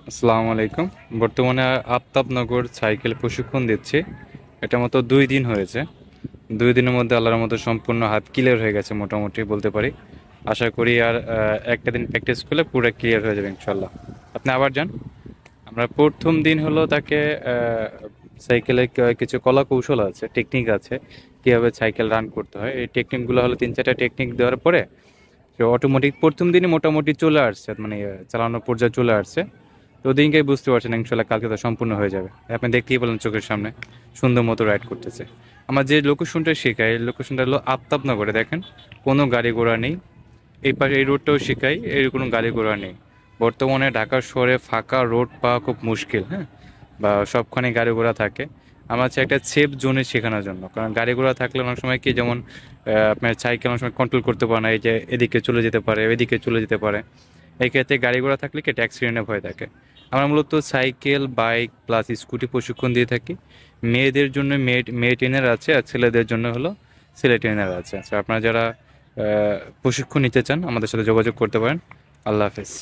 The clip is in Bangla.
আসসালামু আলাইকুম। বর্তমানে আফতাবনগর সাইকেল প্রশিক্ষণ দিচ্ছি। এটা মতো 2 দিন হয়েছে। 2 দিনের মধ্যে আল্লাহর মতো সম্পূর্ণ হাত ক্লিয়ার হয়ে গেছে মোটামুটি বলতে পারি। আশা করি আর একটা দিন প্র্যাকটিস করলে পুরো ক্লিয়ার হয়ে যাবে ইনশাল্লাহ। আপনি আবার যান। আমরা প্রথম দিন হলো তাকে সাইকেলে কিছু কলা কৌশল আছে, টেকনিক আছে, কীভাবে সাইকেল রান করতে হয়। এই টেকনিকগুলো হলো 3-4টা টেকনিক দেওয়ার পরে সে অটোমেটিক প্রথম দিনই মোটামুটি চলে আসছে, মানে চালানোর পর্যায়ে চলে আসছে। তো ওদিনকেই বুঝতে পারছেন ইনশাল্লাহ কালকে তো সম্পূর্ণ হয়ে যাবে। আপনি দেখতেই পেলেন চোখের সামনে সুন্দর মতো রাইড করতেছে। আমার যে লোকেশনটা শেখায় এই লোকেশনটা হলো আফতাবনগরে। দেখেন কোনো গাড়ি ঘোড়া নেই। এই পাশে এই রোডটাও শেখাই, এর কোনো গাড়ি ঘোড়া নেই। বর্তমানে ঢাকা শহরে ফাঁকা রোড পাওয়া খুব মুশকিল, হ্যাঁ, বা সবখানে গাড়ি ঘোড়া থাকে। আমার হচ্ছে একটা সেফ জোনে শেখানোর জন্য, কারণ গাড়ি ঘোড়া থাকলে অনেক সময় কি, যেমন আপনার সাইকেল অনেক সময় কন্ট্রোল করতে পারে না, এই যে এদিকে চলে যেতে পারে এদিকে চলে যেতে পারে। এই ক্ষেত্রে গাড়ি ঘোড়া থাকলে কি একটা অ্যাক্সিডেন্টের ভয় থাকে। আমরা মূলত সাইকেল, বাইক প্লাস স্কুটি প্রশিক্ষণ দিয়ে থাকি। মেয়েদের জন্য মেয়ে ট্রেনার আছে, আর ছেলেদের জন্য হলো ছেলে ট্রেনার আছে। আপনারা যারা প্রশিক্ষণ নিতে চান আমাদের সাথে যোগাযোগ করতে পারেন। আল্লাহ হাফেজ।